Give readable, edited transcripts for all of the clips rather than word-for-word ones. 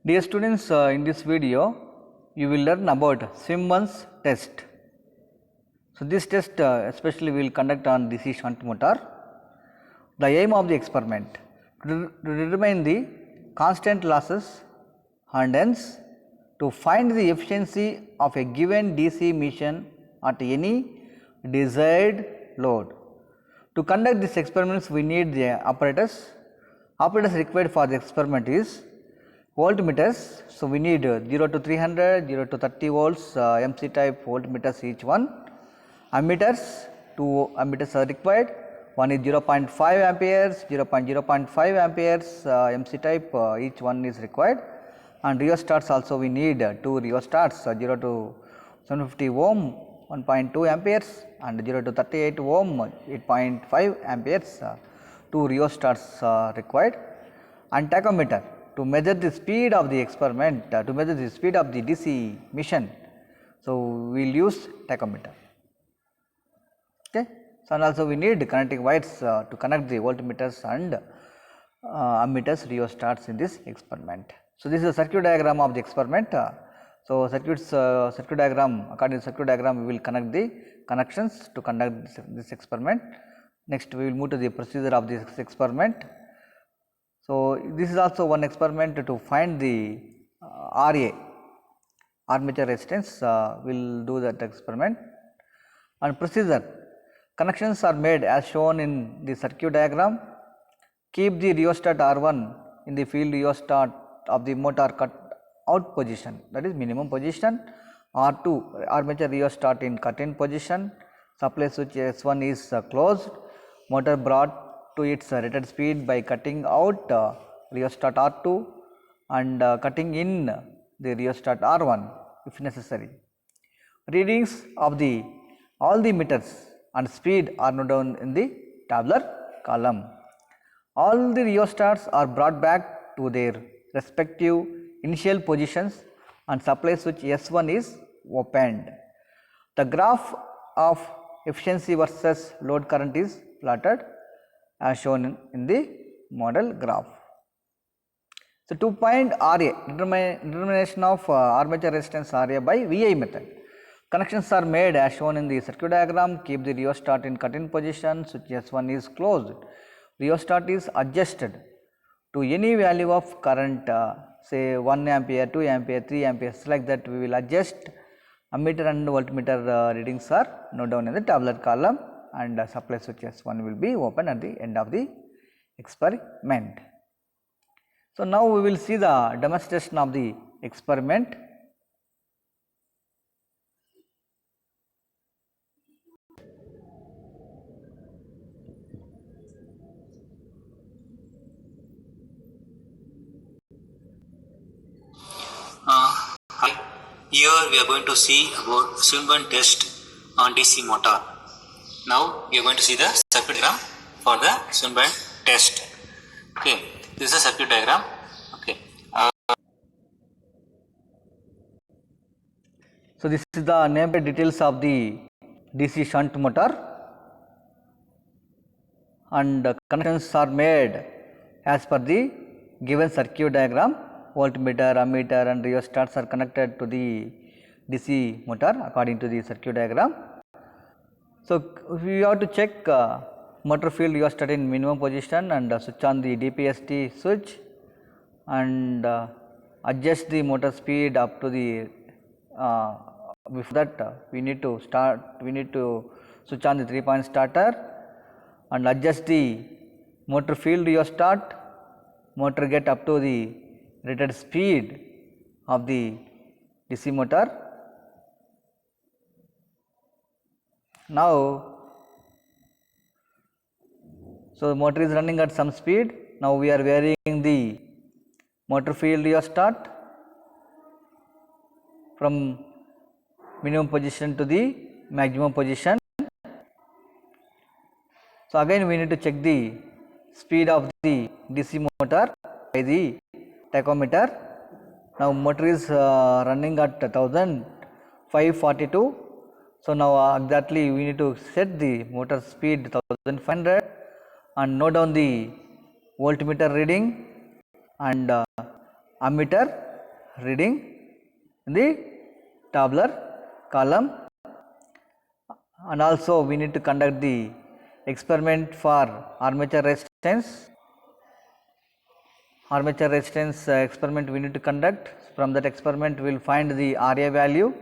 Dear students, in this video you will learn about Swinburne's test. So, this test especially we will conduct on DC shunt motor. The aim of the experiment to determine the constant losses and hence to find the efficiency of a given DC machine at any desired load. To conduct these experiments we need the apparatus. Apparatus required for the experiment is voltmeters. So, we need 0 to 300, 0 to 30 volts MC type voltmeters each one. Ammeters, 2 ammeters are required. One is 0.5 amperes, 0.5 amperes MC type each one is required, and rheostats also we need 2 rheostats 0 to 750 ohm 1.2 amperes and 0 to 38 ohm 8.5 amperes 2 rheostats required, and tachometer to measure the speed of the experiment, to measure the speed of the DC machine. So, we will use tachometer. Okay. So, and also we need connecting wires to connect the voltmeters and ammeters, rheostats in this experiment. So, this is a circuit diagram of the experiment. So, circuit diagram, according to circuit diagram we will connect the connections to conduct this experiment. Next we will move to the procedure of this experiment. So, this is also one experiment to find the RA, armature resistance. We will do that experiment. And procedure, connections are made as shown in the circuit diagram. Keep the rheostat R1 in the field rheostat of the motor cut out position, that is minimum position. R2 armature rheostat in cut in position. Supply switch S1 is closed. Motor brought to its rated speed by cutting out rheostat R2 and cutting in the rheostat R1 if necessary. Readings of all the meters and speed are noted down in the tabular column. All the rheostats are brought back to their respective initial positions and supply switch S1 is opened. The graph of efficiency versus load current is plotted as shown in the model graph. So, 2-point RA, determination of armature resistance RA by VI method. Connections are made as shown in the circuit diagram. Keep the rheostat in cut in position, switch S1 is closed. Rheostat is adjusted to any value of current, say 1 ampere, 2 ampere, 3 amperes, like that we will adjust. Ammeter and voltmeter readings are noted down in the tabular column, and supply switch S1 will be open at the end of the experiment. So, now we will see the demonstration of the experiment. Hi, here we are going to see about Swinburne test on DC motor. Now we are going to see the circuit diagram for the Swinburne test. Okay, this is a circuit diagram. Okay. So, this is the nameplate details of the DC shunt motor, and connections are made as per the given circuit diagram. Voltmeter, ammeter and rheostats are connected to the DC motor according to the circuit diagram. So, we have to check motor field rheostat in minimum position and switch on the DPST switch and adjust the motor speed up to the before that we need to switch on the 3-point starter and adjust the motor field rheostat, motor get up to the rated speed of the DC motor. Now, so the motor is running at some speed. Now, we are varying the motor field rheostat from minimum position to the maximum position. So, again we need to check the speed of the DC motor by the tachometer. Now, motor is running at 1542. So, now exactly we need to set the motor speed 1500 and note down the voltmeter reading and ammeter reading in the tabular column, and also we need to conduct the experiment for armature resistance. Armature resistance experiment we need to conduct. From that experiment we will find the RA value.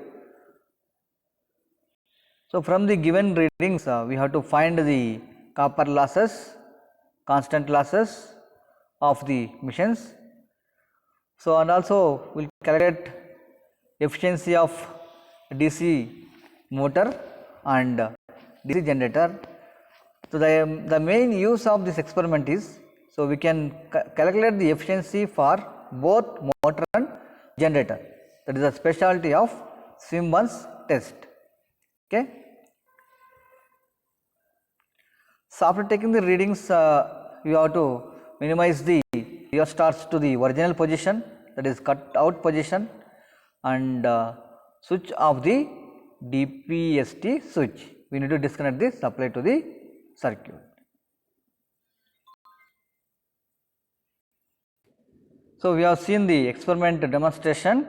So, from the given readings we have to find the copper losses, constant losses of the machines. So, and also we will calculate efficiency of DC motor and DC generator. So, the main use of this experiment is, so we can calculate the efficiency for both motor and generator. That is a specialty of Swinburne's test. Okay. So, after taking the readings you have to minimize the rheostats to the original position, that is cut out position, and switch off the DPST switch. We need to disconnect the supply to the circuit. So, we have seen the experiment demonstration.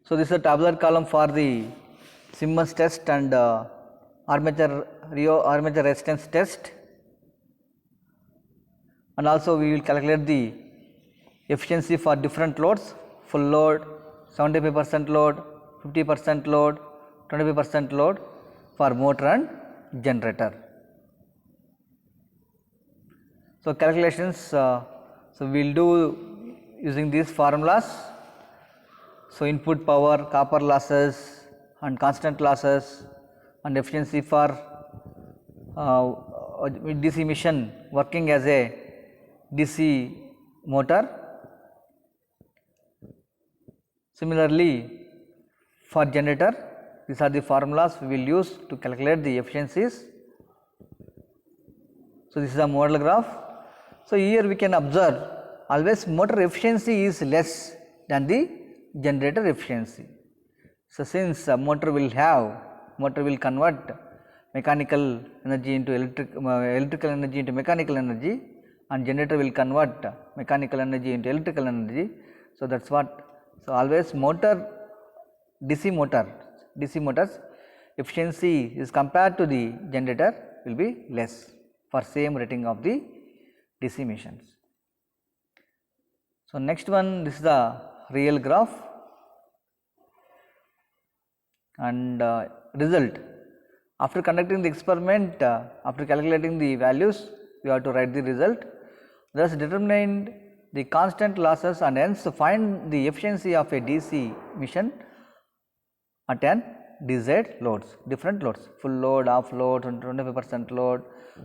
So, this is a tabular column for the Swinburne's test and armature resistance test, and also we will calculate the efficiency for different loads: full load, 75% load, 50% load, 25% load for motor and generator. So, calculations, so we will do using these formulas. So, input power, copper losses and constant losses, and efficiency for DC machine working as a DC motor. Similarly, for generator, these are the formulas we will use to calculate the efficiencies. So, this is a model graph. So, here we can observe always motor efficiency is less than the generator efficiency. So, since motor will convert mechanical energy into electrical energy into mechanical energy, and generator will convert mechanical energy into electrical energy. So, that is what. So, always DC motors efficiency is compared to the generator will be less for same rating of the DC machines. So, next one, this is the real graph and result. After conducting the experiment, after calculating the values, we have to write the result. Thus, determined the constant losses and hence find the efficiency of a DC machine at an desired loads, different loads, full load, half load, 25% load,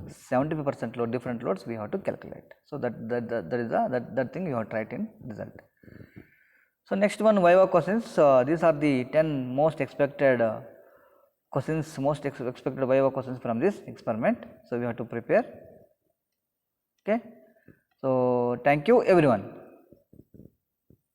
75% load, different loads we have to calculate. So, that is that thing you have to write in result. So, next one, Viva questions. These are the 10 most expected questions, expected Viva questions from this experiment. So, we have to prepare. Okay. So, thank you everyone.